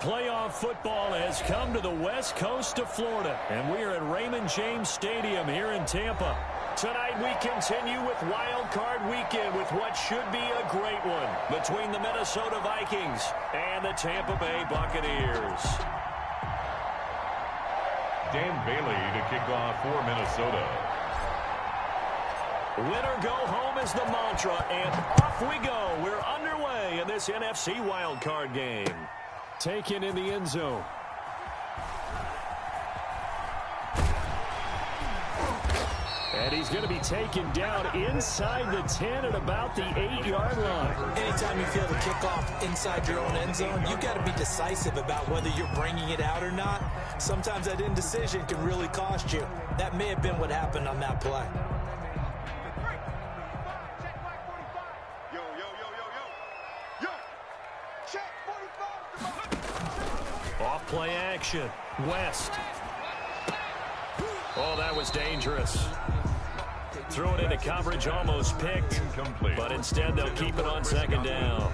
playoff football has come to the west coast of Florida, and we are at Raymond James Stadium here in Tampa. Tonight we continue with Wild Card Weekend with what should be a great one between the Minnesota Vikings and the Tampa Bay Buccaneers. Dan Bailey to kick off for Minnesota. Win or go home is the mantra, and off we go. We're underway in this NFC Wild Card game. Taken in the end zone. And he's going to be taken down inside the 10 at about the 8-yard line. Anytime you feel the kickoff inside your own end zone, you've got to be decisive about whether you're bringing it out or not. Sometimes that indecision can really cost you. That may have been what happened on that play. Off play action. West. Oh, that was dangerous. Threw it into coverage, almost picked. Incomplete. But instead they'll keep it on second down.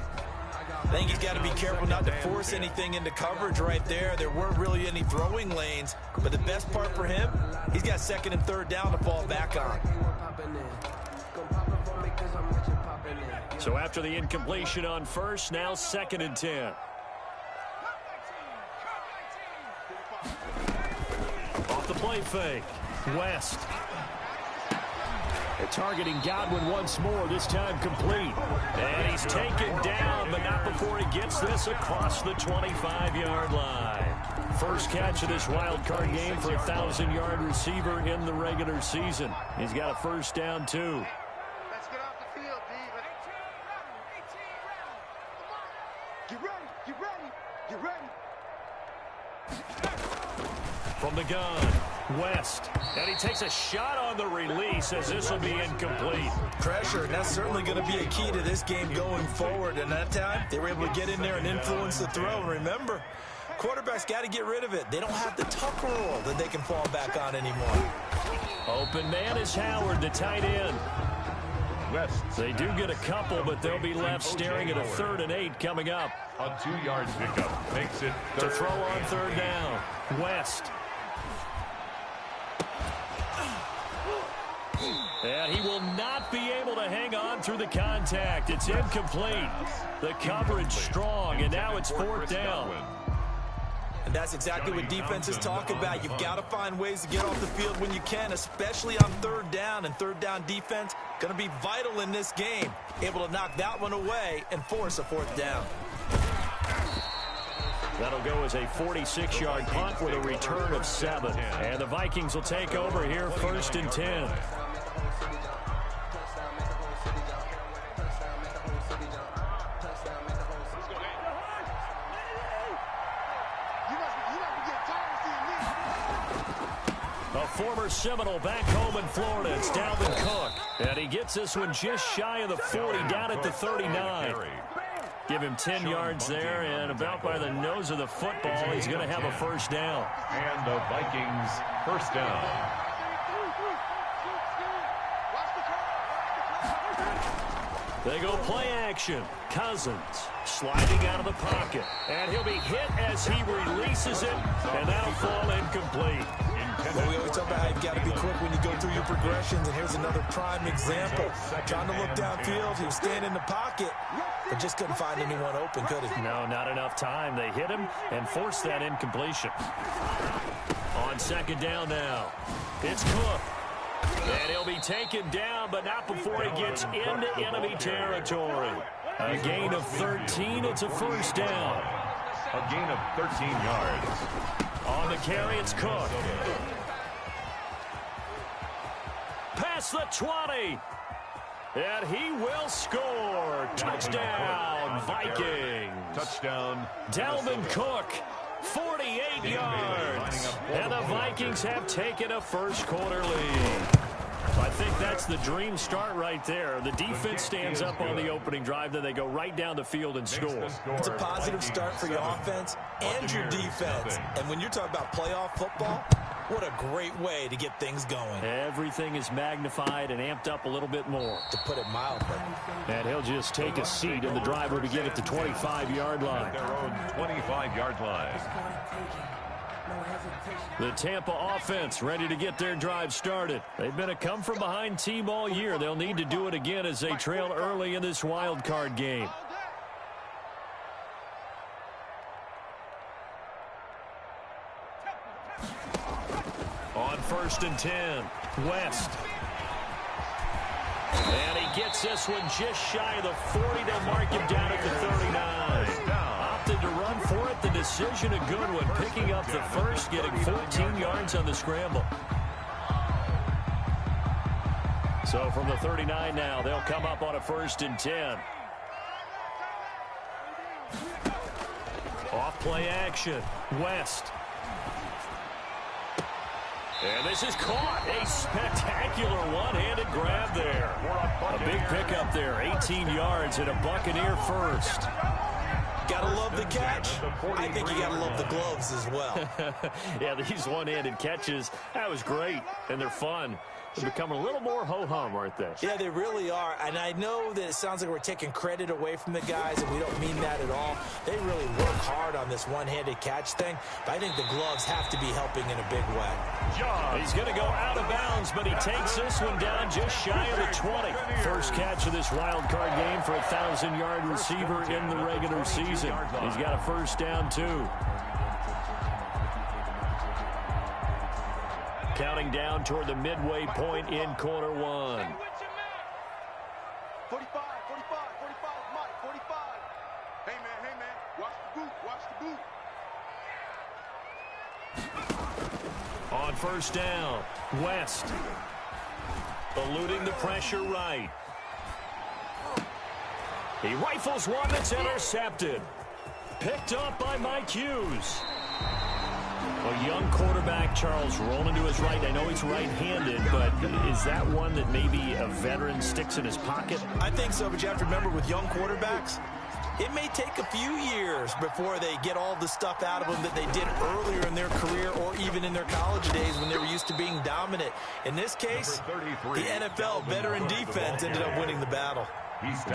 I think he's got to be careful not to force anything into coverage right there. There weren't really any throwing lanes. But the best part for him, he's got second and third down to fall back on. So after the incompletion on first, now second and 10. Off the play fake. West. They're targeting Godwin once more, this time complete. And he's taken down, but not before he gets this across the 25-yard line. First catch of this wild card game for a 1,000-yard receiver in the regular season. He's got a first down, too. Let's get off the field, D. Get ready, get ready, get ready. From the gun, West. And he takes a shot on the release as this will be incomplete. Pressure, and that's certainly going to be a key to this game going forward. And that time, they were able to get in there and influence the throw. And remember, quarterbacks got to get rid of it. They don't have the tuck rule that they can fall back on anymore. Open man is Howard, the tight end. West. They do get a couple, but they'll be left staring at a 3rd and 8 coming up. A 2-yard pickup makes it To throw on third down, West. And he will not be able to hang on through the contact. It's incomplete. The coverage strong, and now it's 4th down. And that's exactly what defenses talk about. You've got to find ways to get off the field when you can, especially on third down. And third down defense going to be vital in this game. Able to knock that one away and force a 4th down. That'll go as a 46-yard punt with a return of 7. And the Vikings will take over here 1st and 10. A former Seminole back home in Florida. It's Dalvin Cook. And he gets this one just shy of the 40, down at the 39. Give him 10 yards there, and about by the nose of the football, he's going to have a first down. And the Vikings first down. They go play action. Cousins sliding out of the pocket. And he'll be hit as he releases it, and that'll fall incomplete. Well, we always talk about how you've got to be quick when you go through your progressions, and here's another prime example. Trying to look downfield, he was staying in the pocket, but just couldn't find anyone open, could he? No, not enough time. They hit him and forced that incompletion. On second down now, it's Cook. And he'll be taken down, but not before he gets into enemy territory. A gain of 13, it's a first down. A gain of 13 yards. On the carry, it's Cook. Past the 20. And he will score. Touchdown, Vikings. Touchdown. Dalvin Cook, 48 yards. And the Vikings have taken a first-quarter lead. I think that's the dream start right there. The defense stands up on the opening drive, then they go right down the field and score. It's a positive start for your offense and your defense. And when you're talking about playoff football, What a great way to get things going. Everything is magnified and amped up a little bit more. To put it mildly. And he'll just take a seat, and the drive will begin at the 25-yard line. Their own 25-yard line. The Tampa offense ready to get their drive started. They've been a come-from-behind team all year. They'll need to do it again as they trail early in this wild card game. On 1st and 10, West. And he gets this one just shy of the 40. They'll mark him down at the 39. Opted to run for it. The decision a good one. Picking up the first, getting 14 yards on the scramble. So from the 39 now, they'll come up on a 1st and 10. Off play action. West. And this is caught. A spectacular one-handed grab there. A big pickup there. 18 yards and a Buccaneer first. Gotta love the catch. I think you gotta love the gloves as well. Yeah, these one-handed catches, that was great. And they're fun. They're becoming a little more ho-hum, aren't they? Yeah, they really are. And I know that it sounds like we're taking credit away from the guys, and we don't mean that at all. They really work hard on this one-handed catch thing, but I think the gloves have to be helping in a big way. He's going to go out of bounds, but he takes this one down just shy of the 20. First catch of this wild card game for a 1,000-yard receiver in the regular season. He's got a first down, too. Counting down toward the midway point in quarter one. 45, 45, 45, Mike, 45. Hey, man, watch the boot. On first down, West. Eluding the pressure right. He rifles one that's intercepted. Picked up by Mike Hughes. A young quarterback, Charles, rolling to his right. I know he's right-handed, but is that one that maybe a veteran sticks in his pocket? I think so, but you have to remember with young quarterbacks, it may take a few years before they get all the stuff out of them that they did earlier in their career or even in their college days when they were used to being dominant. In this case, the NFL veteran defense ended up winning the battle.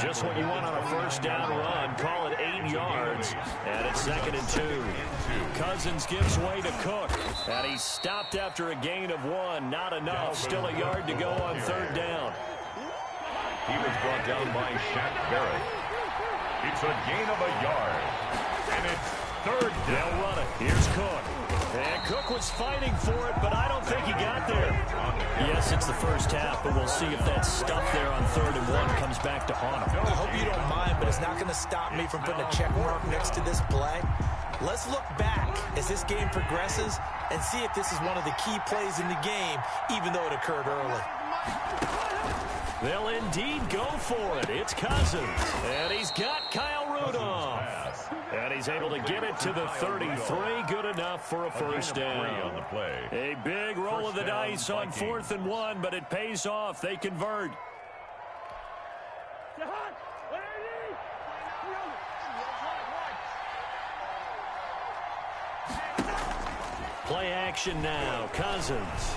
Just what you want on a first down run. Call it 8 yards. And it's 2nd and 2. Cousins gives way to Cook. And he's stopped after a gain of 1. Not enough. Still a yard to go on 3rd down. He was brought down by Shaq Barrett. It's a gain of a yard. And it's 3rd down. They'll run it. Here's Cook. And Cook was fighting for it, but I don't think he got there. Yes, it's the first half, but we'll see if that stuff there on 3rd and 1 comes back to haunt him. I hope you don't mind, but it's not going to stop me from putting a check mark next to this play. Let's look back as this game progresses and see if this is one of the key plays in the game, even though it occurred early. They'll indeed go for it. It's Cousins. And he's got Kyle Rudolph. And he's able to get it to the 33. Good enough for a first down. On the play. A big roll of the dice on 4th and 1, but it pays off. They convert. Play action now. Cousins.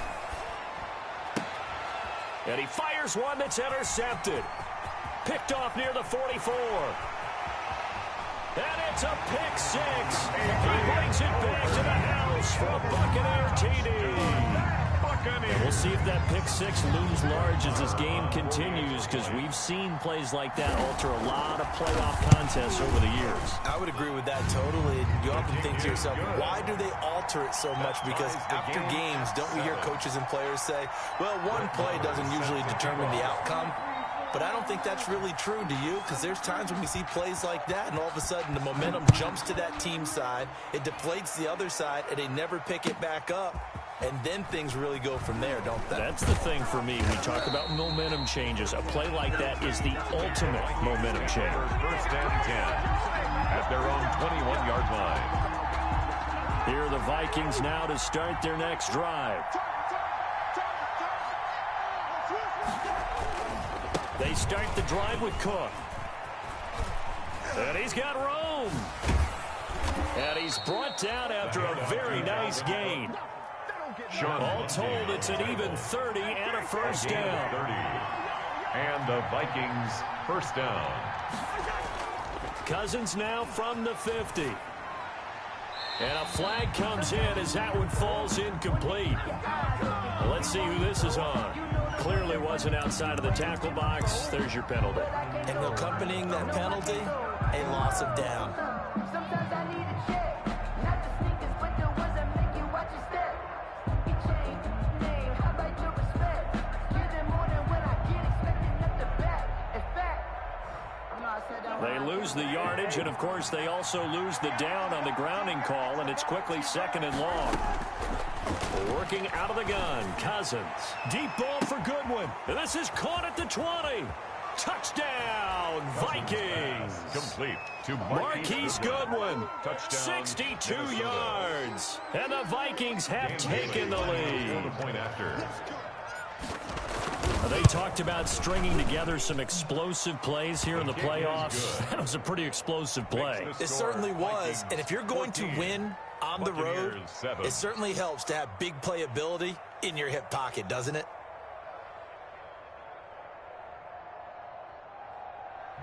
And he fires one that's intercepted. Picked off near the 44. And it's a pick 6. He brings it back to the house for a Buccaneer TD. And we'll see if that pick 6 looms large as this game continues, because we've seen plays like that alter a lot of playoff contests over the years. I would agree with that totally. You often think to yourself, why do they alter it so much? Because after games, don't we hear coaches and players say, well, one play doesn't usually determine the outcome. But I don't think that's really true, do you? Because there's times when we see plays like that, and all of a sudden the momentum jumps to that team side, it deflates the other side, and they never pick it back up. And then things really go from there, don't they? That's the thing for me. We talk about momentum changes. A play like that is the ultimate momentum change. 1st and 10 at their own 21-yard line. Here are the Vikings now to start their next drive. They start the drive with Cook. And he's got Rome. And he's brought down after a very nice gain. All told, it's an even 30 and a first down. 30. And the Vikings first down. Cousins now from the 50. And a flag comes in as that one falls incomplete. Well, let's see who this is on. Clearly wasn't outside of the tackle box. There's your penalty. And accompanying that penalty, a loss of down. Sometimes I need a check. Not the sneakers, but the ones that make you watch your step. You change name, how about your respect? Give them more than what I get, expecting up the back. In fact, they lose the yardage, and of course they also lose the down on the grounding call, and it's quickly 2nd and long. Working out of the gun, Cousins. Deep ball for Goodwin. And this is caught at the 20. Touchdown, Vikings. Complete to Marquise Goodwin. Touchdown. 62 yards. And the Vikings have taken the lead. Point after. They talked about stringing together some explosive plays here in the playoffs. That was a pretty explosive play. It certainly was. And if you're going to win on the road, it certainly helps to have big playability in your hip pocket, doesn't it?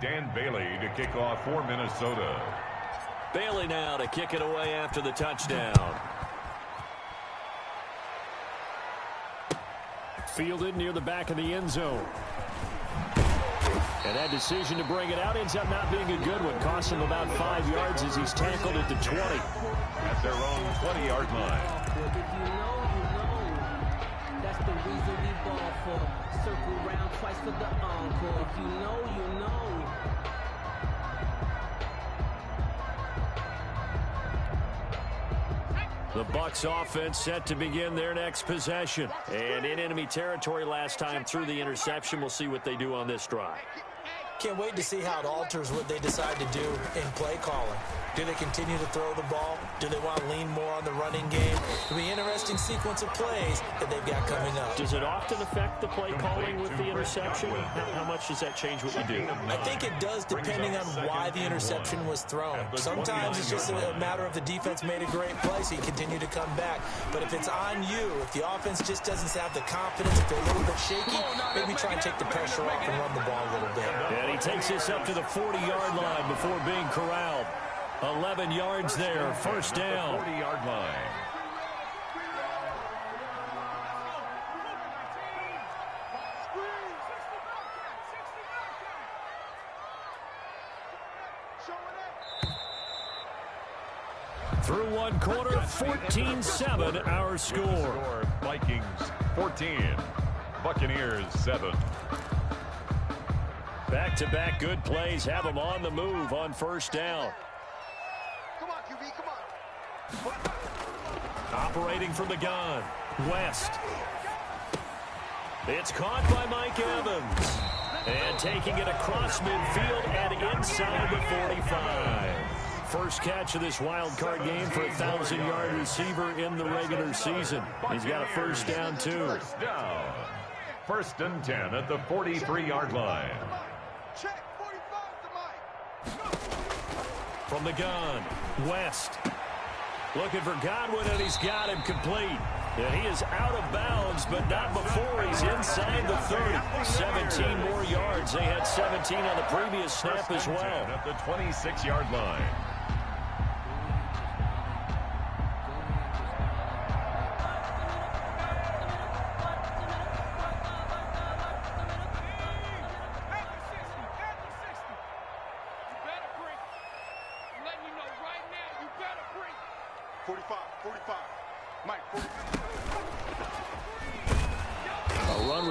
Dan Bailey to kick off for Minnesota. Bailey now to kick it away after the touchdown. Fielded near the back of the end zone. And that decision to bring it out ends up not being a good one. Costs him about 5 yards as he's tackled at the 20. At their own 20-yard line. If you know, you know. That's the reason we ball for. Circle round twice for the encore. If you know, you know. The Bucs offense set to begin their next possession. And in enemy territory last time through the interception. We'll see what they do on this drive. Can't wait to see how it alters what they decide to do in play calling. Do they continue to throw the ball? Do they want to lean more on the running game? It'll be an interesting sequence of plays that they've got coming up. Does it often affect the play calling with the interception? How much does that change what you do? I think it does depending on why the interception was thrown. Sometimes it's just a matter of the defense made a great play, so you continue to come back. But if it's on you, if the offense just doesn't have the confidence, if they're a little bit shaky, maybe try and take the pressure off and run the ball a little bit. And he takes this up to the 40-yard line before being corralled. 11 yards there, first down. 40-yard line. Through one quarter, 14-7 our score. Vikings 14, Buccaneers 7. Back-to-back good plays have them on the move on first down. Come on, QB, come on. Operating from the gun, West. It's caught by Mike Evans. And taking it across midfield and inside the 45. First catch of this wild card game for a 1,000-yard receiver in the regular season. He's got a first down, too. First down. First and 10 at the 43-yard line. Check, 45 to Mike. From the gun, West. Looking for Godwin, and he's got him complete. And he is out of bounds, but not before he's inside the 30. 17 more yards. They had 17 on the previous snap as well. At the 26-yard line.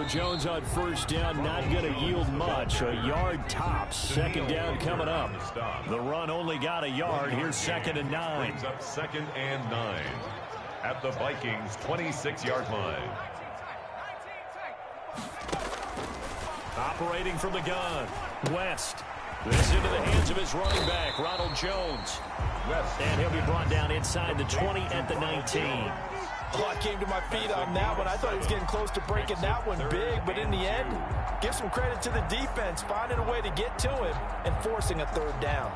Jones on first down, not going to yield much. A yard tops. Second down coming up. The run only got a yard. Here's 2nd and 9. Brings up 2nd and 9 at the Vikings 26-yard line. Operating from the gun, West. This into the hands of his running back, Ronald Jones. West. And he'll be brought down inside the 20 at the 19. Oh, I came to my feet on that one. I thought he was getting close to breaking that one big, but in the end, give some credit to the defense, finding a way to get to him and forcing a third down.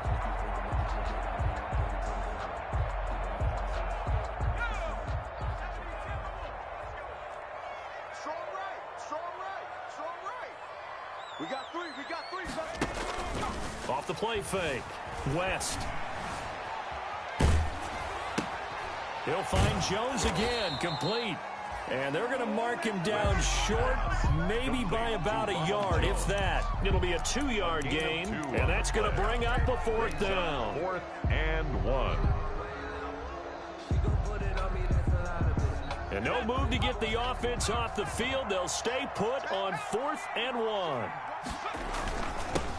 We got three. We got three. Off the play fake. West. He'll find Jones again, complete. And they're going to mark him down short, maybe by about a yard, if that. It'll be a 2-yard gain, and that's going to bring up a 4th down. 4th and 1. And no move to get the offense off the field. They'll stay put on 4th and 1.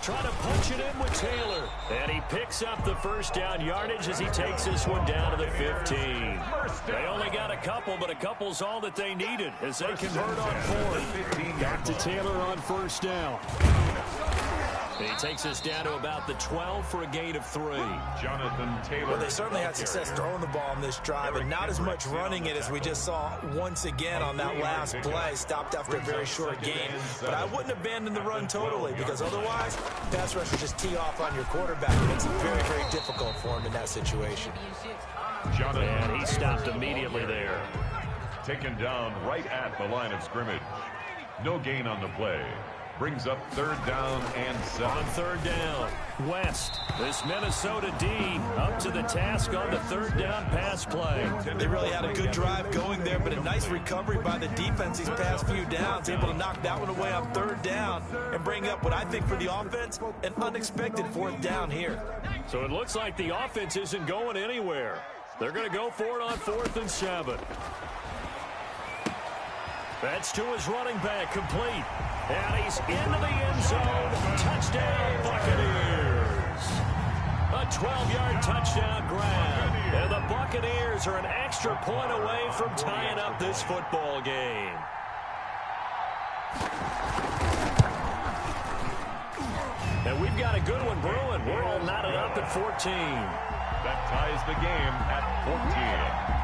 Trying to punch it in with Taylor. And he picks up the first down yardage as he takes this one down to the 15. They only got a couple, but a couple's all that they needed as they convert on 4th. Back to Taylor on first down. And he takes us down to about the 12 for a gain of 3. Jonathan Taylor. Well, they certainly had success throwing the ball on this drive, and not as much running it as we just saw once again on that last play. Stopped after a very short gain. But I wouldn't abandon the run totally, because otherwise, pass rushers just tee off on your quarterback. It makes it very, very difficult for him in that situation. And he stopped immediately there. Taken down right at the line of scrimmage. No gain on the play. Brings up 3rd down and 7. On 3rd down, West. This Minnesota D up to the task on the 3rd down pass play. They really had a good drive going there, but a nice recovery by the defense these past few downs. Able to knock that one away on 3rd down and bring up what I think for the offense, an unexpected 4th down here. So it looks like the offense isn't going anywhere. They're going to go for it on 4th and 7. That's to his running back, complete. And he's into the end zone. Touchdown, Buccaneers. A 12-yard touchdown grab. And the Buccaneers are an extra point away from tying up this football game. And we've got a good one brewing. We're all knotted up at 14. That ties the game at 14.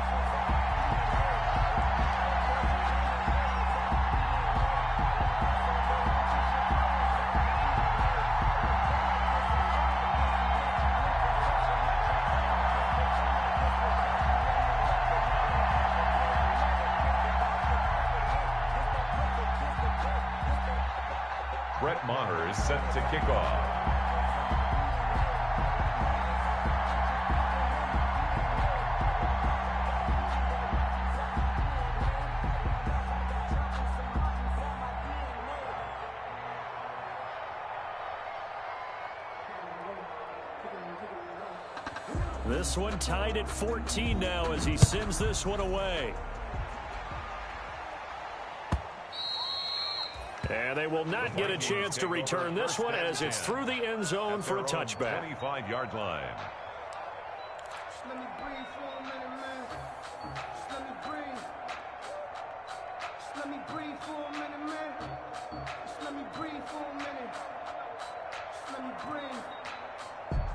Maher is set to kick off. This one tied at 14 now as he sends this one away. And they will not get a chance to return this one as it's through the end zone for a touchback. 25-yard line. Just let me breathe for a minute, man. Just let me breathe. Just let me breathe for a minute, man. Just let me breathe for a minute. Just let me breathe.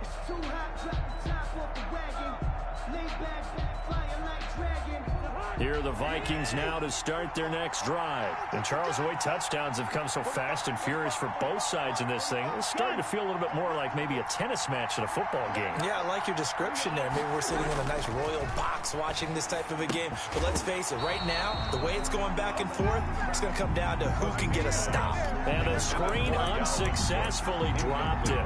It's too hot, drop the top off the wagon. Lay back, fire like dragon. Here are the Vikings now to start their next drive. And Charles, the way touchdowns have come so fast and furious for both sides in this thing, it's starting to feel a little bit more like maybe a tennis match in a football game. Yeah, I like your description there. Maybe we're sitting in a nice royal box watching this type of a game. But let's face it, right now, the way it's going back and forth, it's going to come down to who can get a stop. And the screen unsuccessfully dropped it.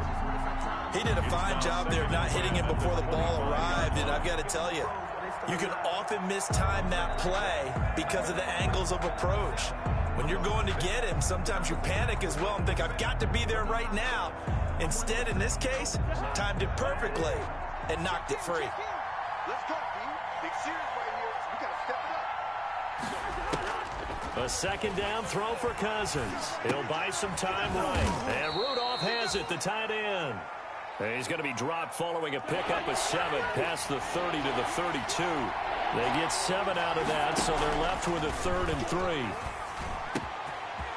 He did a fine job there not hitting it before the ball arrived. And I've got to tell you, you can often mistime that play because of the angles of approach. When you're going to get him, sometimes you panic as well and think, I've got to be there right now. Instead, in this case, timed it perfectly and knocked it free. Let's go, B. Big series right here. We got to step it up. A second down throw for Cousins. He'll buy some time right. And Rudolph has it, the tight end. And he's going to be dropped following a pickup of 7 past the 30 to the 32. They get 7 out of that, so they're left with a 3rd and 3.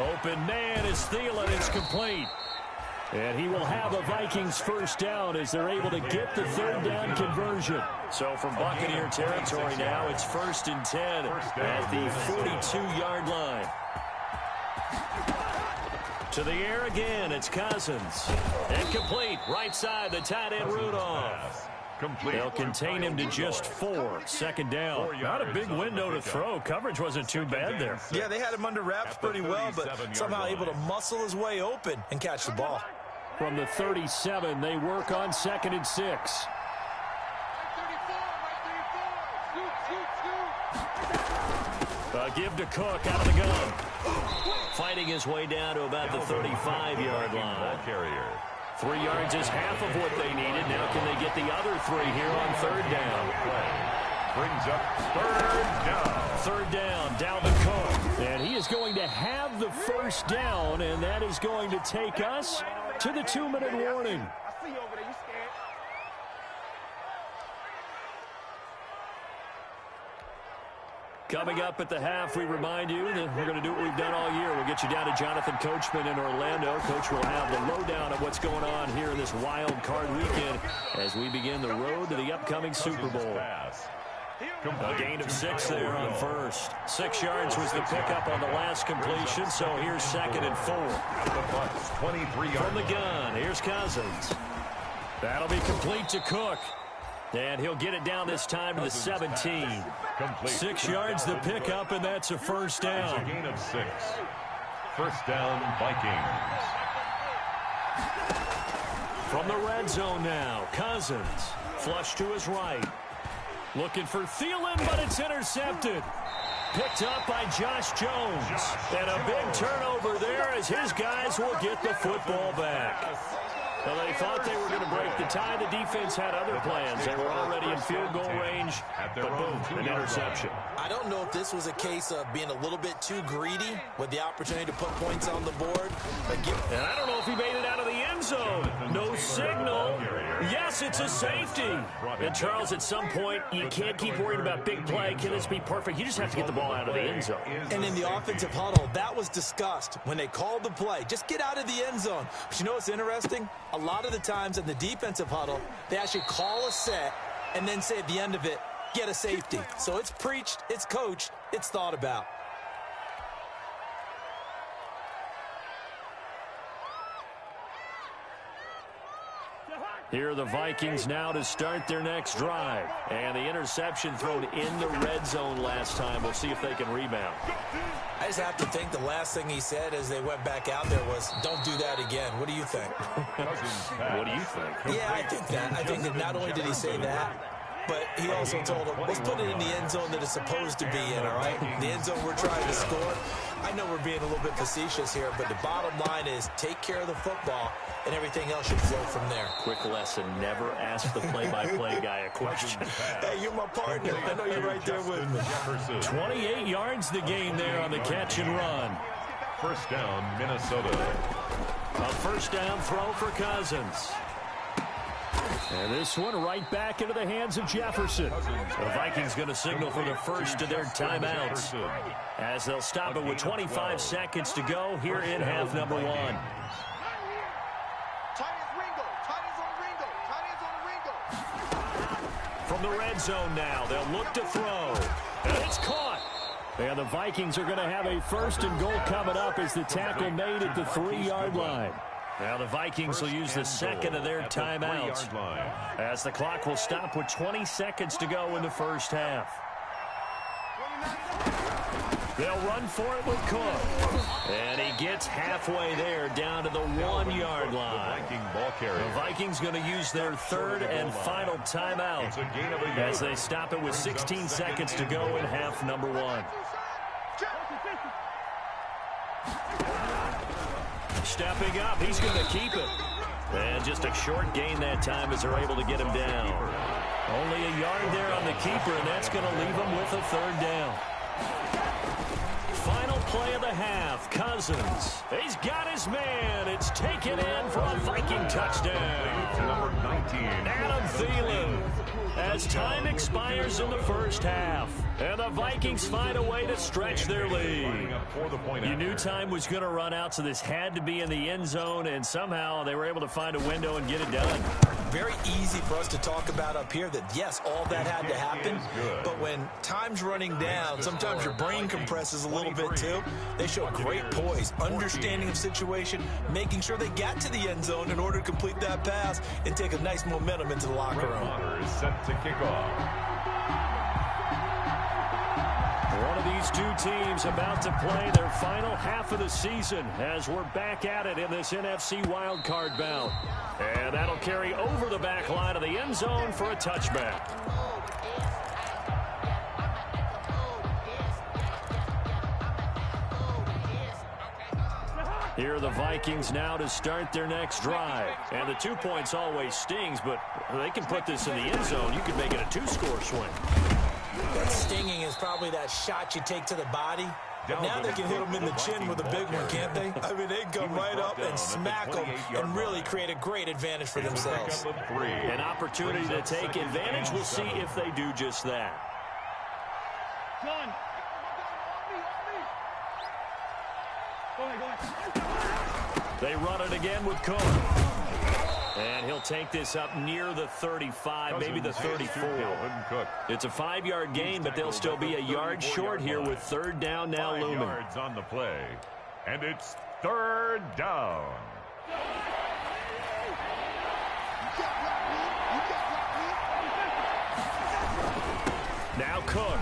Open man is Thielen. It's complete. And he will have a Vikings first down as they're able to get the 3rd down conversion. So from Buccaneer territory now, it's 1st and 10 at the 42-yard line. To the air again, it's Cousins. Incomplete, right side, the tight end Rudolph. Complete. They'll contain him to just 4. Second down. Not a big window to throw. Coverage wasn't too bad there. Yeah, they had him under wraps pretty well, but somehow able to muscle his way open and catch the ball. From the 37, they work on 2nd and 6. A give to Cook out of the gun. Fighting his way down to about the 35-yard line. 3 yards is half of what they needed. Now can they get the other 3 here on 3rd down? Brings up 3rd down. 3rd down, Dalvin Cook. And he is going to have the first down, and that is going to take us to the 2-minute warning. I see you over there. You scared? Coming up at the half, we remind you that we're going to do what we've done all year. We'll get you down to Jonathan Coachman in Orlando. Coach will have the lowdown of what's going on here in this wild card weekend as we begin the road to the upcoming Super Bowl. A gain of 6 there on first. 6 yards was the pickup on the last completion, so here's 2nd and 4. From the gun, here's Cousins. That'll be complete to Cook. And he'll get it down this time to the 17. 6 yards the pickup, and that's a first down. A gain of 6. First down, Vikings. From the red zone now, Cousins. Flush to his right. Looking for Thielen, but it's intercepted. Picked up by Josh Jones. And a big turnover there as his guys will get the football back. Well, they thought they were going to break the tie. The defense had other plans. They were already in field goal range, but boom, an interception. I don't know if this was a case of being a little bit too greedy with the opportunity to put points on the board. And I don't know if he made it out of the end zone. No signal. Yes, it's a safety. And, Charles, at some point, you can't keep worrying about big play. Can this be perfect? You just have to get the ball out of the end zone. And in the offensive huddle, that was discussed when they called the play. Just get out of the end zone. But you know what's interesting? A lot of the times in the defensive huddle, they actually call a set and then say at the end of it, get a safety. So it's preached, it's coached, it's thought about. Here are the Vikings now to start their next drive. And the interception thrown in the red zone last time. We'll see if they can rebound. I just have to think the last thing he said as they went back out there was, don't do that again. What do you think? What do you think? Yeah, I think that. I think that not only did he say that, but he also told him, let's put it in the end zone that it's supposed to be in, all right? The end zone we're trying to score. I know we're being a little bit facetious here, but the bottom line is take care of the football, and everything else should flow from there. Quick lesson, never ask the play-by-play guy a question. Hey, you're my partner. I know you're right there with me. 28 yards the gain there on the catch and run. First down, Minnesota. A first down throw for Cousins. And this one right back into the hands of Jefferson. The Vikings going to signal for the first of their timeouts as they'll stop it with 25 seconds to go here in half number 1. From the red zone now, they'll look to throw. And it's caught. And the Vikings are going to have a first and goal coming up as the tackle made at the 3-yard line. Now the Vikings will use the second of their timeouts as the clock will stop with 20 seconds to go in the first half. They'll run for it with Cook. And he gets halfway there down to the 1-yard line. The Vikings going to use their third and final timeout as they stop it with 16 seconds to go in half number 1. Stepping up, he's going to keep it. And just a short gain that time as they're able to get him down. Only a yard there on the keeper, and that's going to leave him with a third down. Final play of the half, Cousins. He's got his man. It's taken in for a Viking touchdown. Number 19. Adam Thielen. As time expires in the first half. And the Vikings find a way to stretch their lead. You knew time was going to run out, so this had to be in the end zone, and somehow they were able to find a window and get it done. Very easy for us to talk about up here that, yes, all that had to happen, but when time's running down, sometimes your brain compresses a little bit too. do? They show great poise, understanding of situation, making sure they got to the end zone in order to complete that pass and take a nice momentum into the locker room. Is set to kick off. One of these two teams about to play their final half of the season as we're back at it in this NFC wildcard bout. And that'll carry over the back line of the end zone for a touchback. Here are the Vikings now to start their next drive. And the 2 points always stings, but they can put this in the end zone. You can make it a 2-score swing. That stinging is probably that shot you take to the body. But now they can hit them in the chin with a big one, can't they? I mean, they come right up and smack them and really create a great advantage for themselves. An opportunity to take advantage. We'll see if they do just that. They run it again with Cook. And he'll take this up near the 35, maybe the 34. It's a 5-yard gain, but they'll still be a yard short here with third down now looming. 5 yards on the play, and it's third down. Now Cook.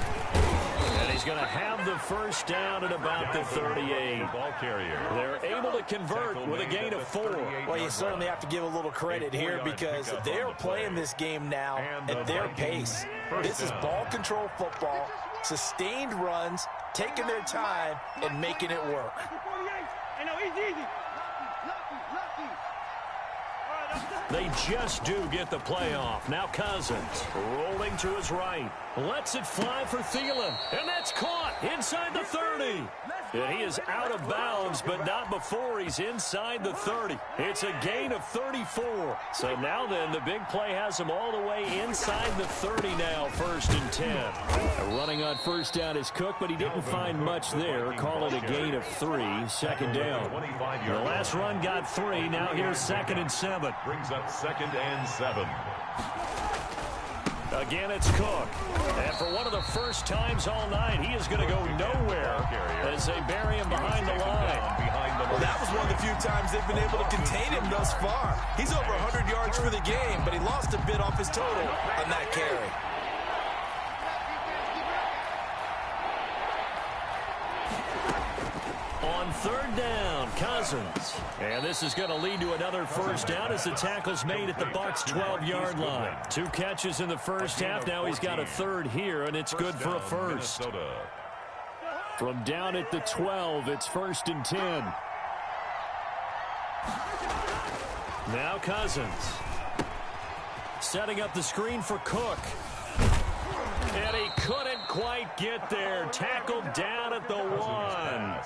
And he's going to have the first down at about the 38. Ball carrier. They're able to convert with a gain of 4. Well, you certainly have to give a little credit here because they're playing this game now at their pace. This is ball control football, sustained runs, taking their time, and making it work. They just do get the playoff. Now Cousins rolling to his right. Lets it fly for Thielen. And that's caught inside the 30. And he is out of bounds, but not before he's inside the 30. It's a gain of 34. So now then, the big play has him all the way inside the 30 now, 1st and 10. Running on first down is Cook, but he didn't find much there. Call it a gain of 3, 2nd down. The last run got 3. Now here's 2nd and 7. Brings up 2nd and 7. Again, it's Cook. And for one of the first times all night, he is going to go nowhere as they bury him behind the line. Well, that was one of the few times they've been able to contain him thus far. He's over 100 yards for the game, but he lost a bit off his total on that carry. On third down, Cousins. And this is going to lead to another first down as the tackle's made at the Bucs' 12-yard line. 2 catches in the first half. Now he's got a third here, and it's good for a first. From down at the 12, it's 1st and 10. Now Cousins. Setting up the screen for Cook. And he couldn't quite get there. Tackled down at the 1.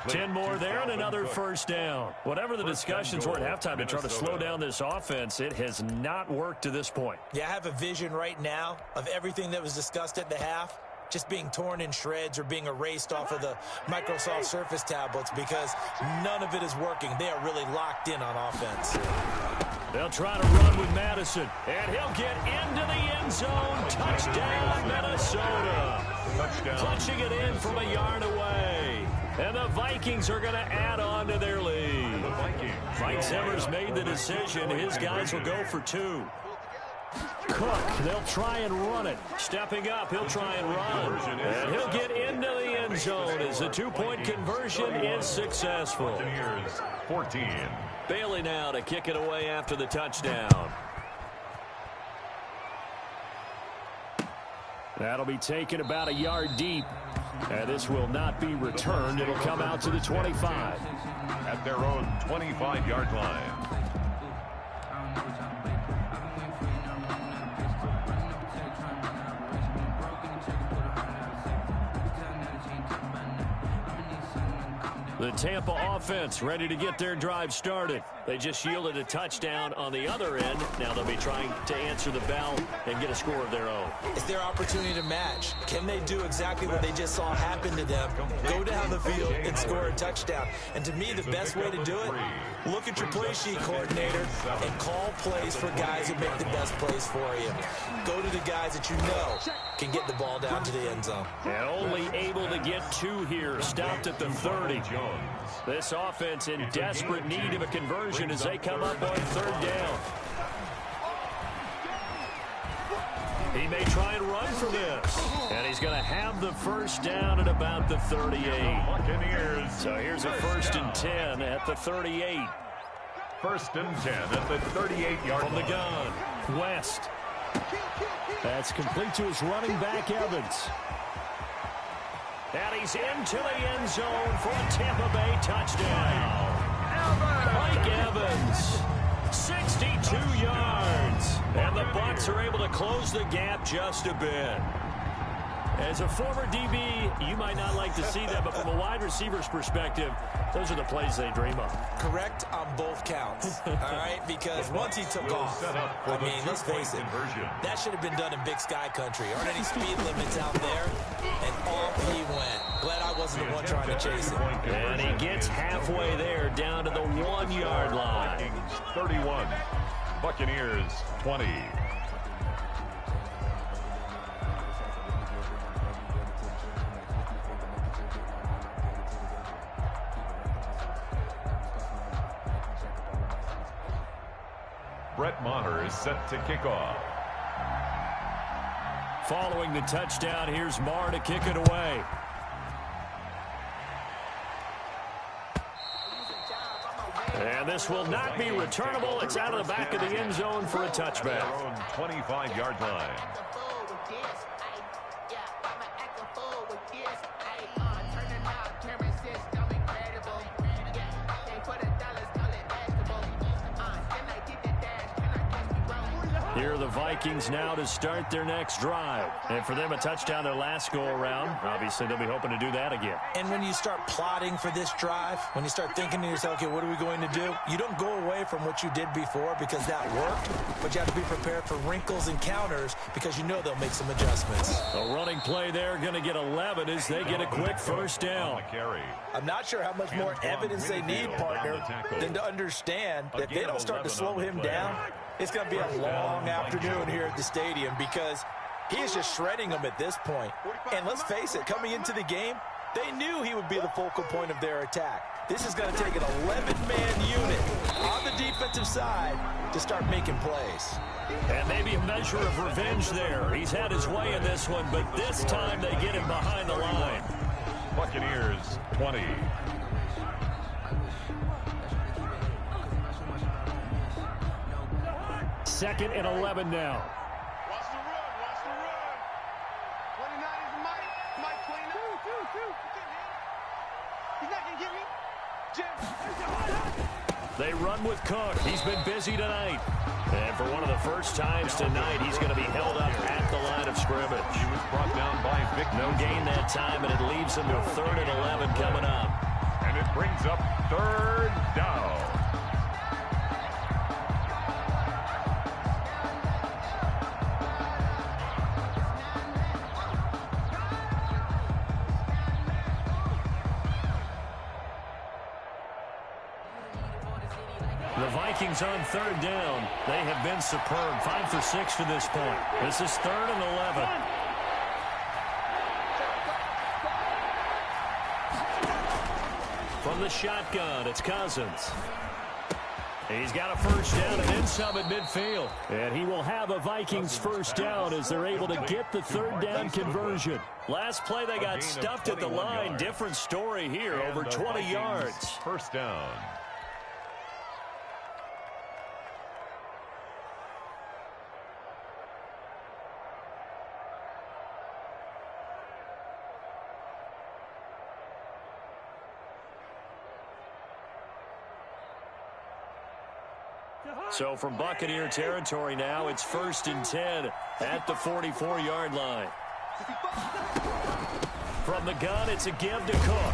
10 more there and another first down. Whatever the discussions were at halftime to try to slow down this offense, it has not worked to this point. Yeah, I have a vision right now of everything that was discussed at the half just being torn in shreds or being erased off of the Microsoft Surface tablets because none of it is working. They are really locked in on offense. They'll try to run with Madison, and he'll get into the end zone. Touchdown, Minnesota. Clutching it in from a yard away. And the Vikings are going to add on to their lead. Mike Zimmer's made the decision. His guys will go for 2. Cook, they'll try and run it. Stepping up, he'll try and run. And he'll get into the end zone as the 2-point conversion is successful. 14. Bailey now to kick it away after the touchdown. That'll be taken about a yard deep. And this will not be returned. It'll come out to the 25. At their own 25-yard line. The Tampa offense ready to get their drive started. They just yielded a touchdown on the other end. Now they'll be trying to answer the bell and get a score of their own. It's their opportunity to match. Can they do exactly what they just saw happen to them? Go down the field and score a touchdown. And to me, the best way to do it, look at your play sheet coordinator and call plays for guys who make the best plays for you. Go to the guys that you know can get the ball down to the end zone. And only able to get 2 here. Stopped at the 30. This offense in desperate need of a conversion as they come up on 3rd down. He may try and run for this. And he's going to have the 1st down at about the 38. So here's a 1st and 10 at the 38. 1st and 10 at the 38-yard line. From the gun, West. That's complete to his running back, Evans. And he's into the end zone for a Tampa Bay touchdown. Mike Evans, 62 yards. And the Bucs are able to close the gap just a bit. As a former DB, you might not like to see that, but from a wide receiver's perspective, those are the plays they dream of. Correct on both counts, all right? Because once he took off, I mean, let's face it, that should have been done in Big Sky country. Aren't any speed limits out there? And off he went. Glad I wasn't the one trying to chase him. And he gets halfway there, down to the 1-yard line. 31, Buccaneers 20. Brett Maher is set to kick off. Following the touchdown, here's Maher to kick it away. And this will not be returnable. It's out of the back of the end zone for a touchback. Their own 25-yard line. Here are the Vikings now to start their next drive. And for them, a touchdown their last go-around. Obviously, they'll be hoping to do that again. And when you start plotting for this drive, when you start thinking to yourself, okay, what are we going to do? You don't go away from what you did before because that worked, but you have to be prepared for wrinkles and counters because you know they'll make some adjustments. A running play there, going to get 11 as they get a quick 1st down. I'm not sure how much more evidence they need, partner, than to understand that if they don't start to slow him down, it's going to be a long afternoon here at the stadium because he is just shredding them at this point. And let's face it, coming into the game, they knew he would be the focal point of their attack. This is going to take an 11-man unit on the defensive side to start making plays. And maybe a measure of revenge there. He's had his way in this one, but this time they get him behind the line. Buccaneers 20. 2nd and 11 now. Watch the run. Watch the run. 29 is Mike. Mike 29. He's not going to get me. Jim. They run with Cook. He's been busy tonight. And for one of the first times tonight, he's going to be held up at the line of scrimmage. He was brought down by Vic. No gain that time, and it leaves him with 3rd and 11 coming up. And it brings up 3rd down. The Vikings on 3rd down. They have been superb. 5 for 6 to this point. This is 3rd and 11. From the shotgun, it's Cousins. He's got a 1st down and then some at midfield. And he will have a Vikings 1st down as they're able to get the 3rd down conversion. Last play, they got stuffed at the line. Different story here, over 20 yards. 1st down. So from Buccaneer territory now, it's 1st and 10 at the 44-yard line. From the gun, it's a give to Cook.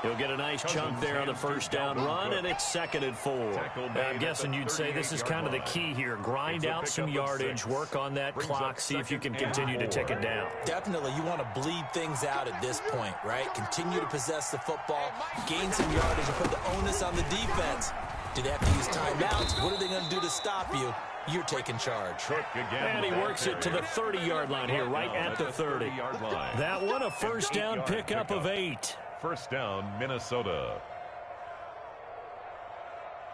He'll get a nice chunk there on the first down run, and it's 2nd and 4. I'm guessing you'd say this is kind of the key here. Grind out some yardage, work on that clock, see if you can continue to tick it down. Definitely, you want to bleed things out at this point, right? Continue to possess the football, gain some yardage, and put the onus on the defense. Do they have to use timeouts? What are they going to do to stop you? You're taking charge. And he works it to the 30-yard line here, right at the 30. That one, a first down pickup of 8. First down, Minnesota.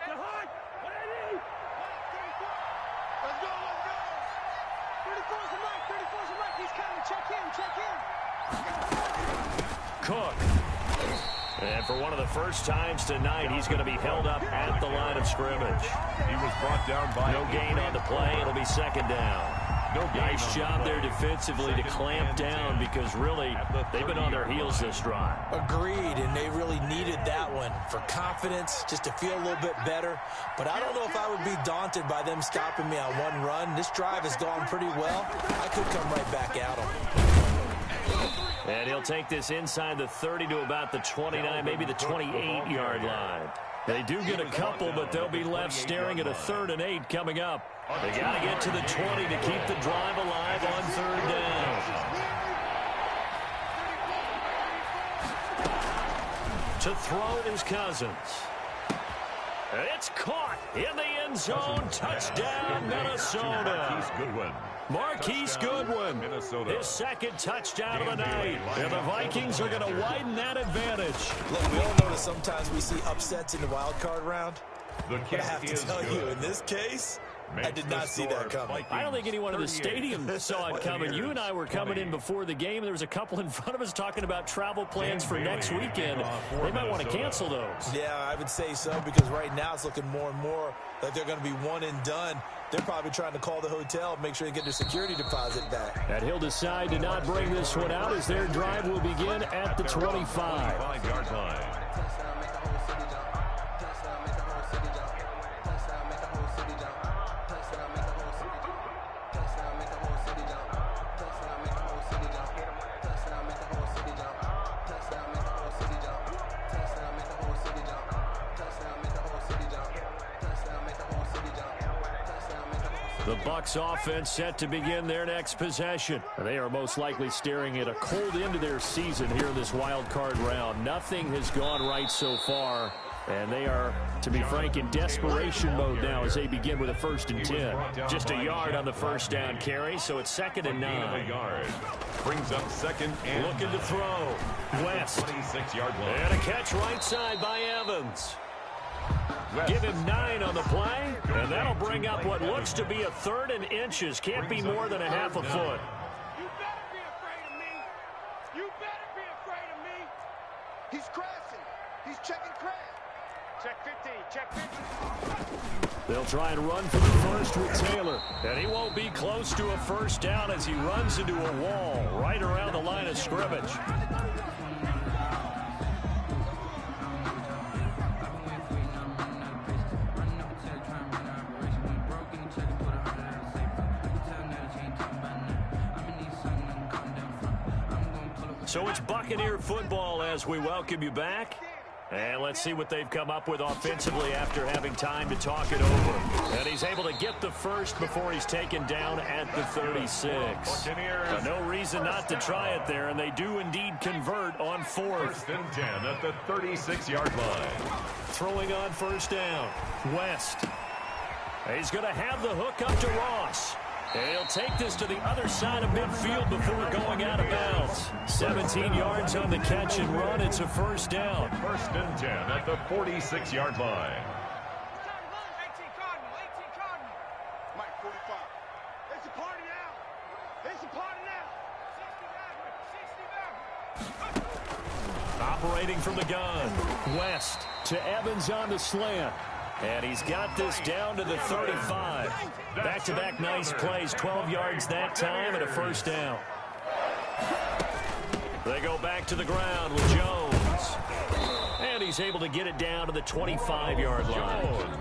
Let's go. 34's the mark. 34's the mark. He's coming. Check in. Cook. And for one of the first times tonight, he's going to be held up at the line of scrimmage. He was brought down by no gain on the play. It'll be 2nd down. Nice job there defensively to clamp down because really they've been on their heels this drive. Agreed, and they really needed that one for confidence, just to feel a little bit better. But I don't know if I would be daunted by them stopping me on one run. This drive has gone pretty well. I could come right back at them. And he'll take this inside the 30 to about the 29, maybe the 28-yard line. They do get a couple, but they'll be left staring at a 3rd and 8 coming up. They got to get to the 20 to keep the drive alive on 3rd down. To throw is Cousins. It's caught in the end zone. Touchdown, Minnesota. Marquise Goodwin, his 2nd touchdown of the night. And the Vikings are going to widen that advantage. Look, we all notice sometimes we see upsets in the wild card round. But I have to tell you, in this case, I did not see that coming. I don't think anyone in the stadium saw it coming. You and I were coming in before the game. There was a couple in front of us talking about travel plans for next weekend. They might want to cancel those. Yeah, I would say so, because right now it's looking more and more like they're going to be one and done. They're probably trying to call the hotel, make sure they get their security deposit back. And he'll decide to not bring this one out as their drive will begin at the 25-yard line. The Bucs offense set to begin their next possession. They are most likely staring at a cold end to their season here in this wild card round. Nothing has gone right so far, and they are, to be frank, in desperation mode now as they begin with a 1st and 10. Just a yard on the first down carry, so it's 2nd and 9. Brings up 2nd and looking to throw. West. 26-yard line. And a catch right side by Evans. Give him 9 on the play, and that'll bring up what looks to be a 3rd and inches. Can't be more than a half a foot. You better be afraid of me. You better be afraid of me. He's crashing. He's checking crash. Check 15. Check 15. They'll try and run for the first with Taylor. And he won't be close to a first down as he runs into a wall right around the line of scrimmage. So it's Buccaneer football as we welcome you back. And let's see what they've come up with offensively after having time to talk it over. And he's able to get the first before he's taken down at the 36. No reason not to try it there, and they do indeed convert on 4th. 1st and 10 at the 36-yard line. Throwing on first down. West. He's going to have the hook up to Ross. And he'll take this to the other side of midfield before going out of bounds. 17 yards on the catch and run. It's a first down. 1st and 10 at the 46-yard line. 18 Cardinal. Mike 45. It's a party now. It's a party now. 60 Operating from the gun. West to Evans on the slant. And he's got this down to the 35. Back-to-back nice plays, 12 yards that time and a first down. They go back to the ground with Jones. And he's able to get it down to the 25-yard line.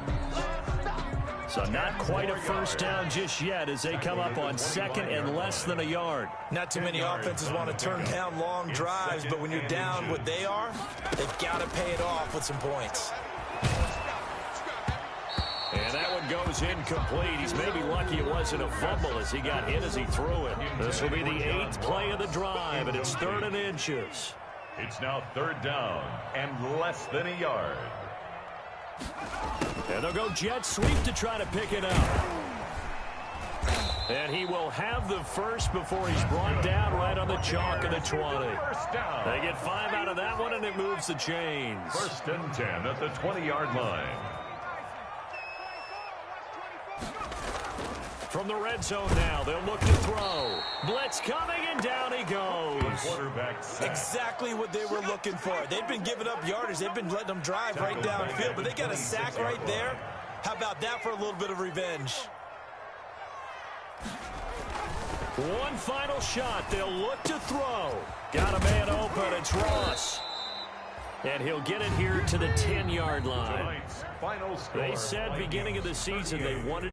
So not quite a first down just yet as they come up on second and less than a yard. Not too many offenses want to turn down long drives, but when you're down what they are, they've got to pay it off with some points. And that one goes incomplete. He's maybe lucky it wasn't a fumble as he got hit as he threw it. This will be the 8th play of the drive, and it's 3rd and inches. It's now 3rd down and less than a yard. And they'll go jet sweep to try to pick it up. And he will have the first before he's brought down right on the chalk of the 20. First down. They get 5 out of that one, and it moves the chains. 1st and 10 at the 20-yard line. From the red zone now, they'll look to throw. Blitz coming, and down he goes. Quarterback sack. Exactly what they were looking for. They've been giving up yardage. They've been letting them drive right downfield, but they got a sack right there. How about that for a little bit of revenge? One final shot. They'll look to throw. Got a man open. It's Ross. And he'll get it here to the 10-yard line. Tonight's final score. They said beginning of the season they wanted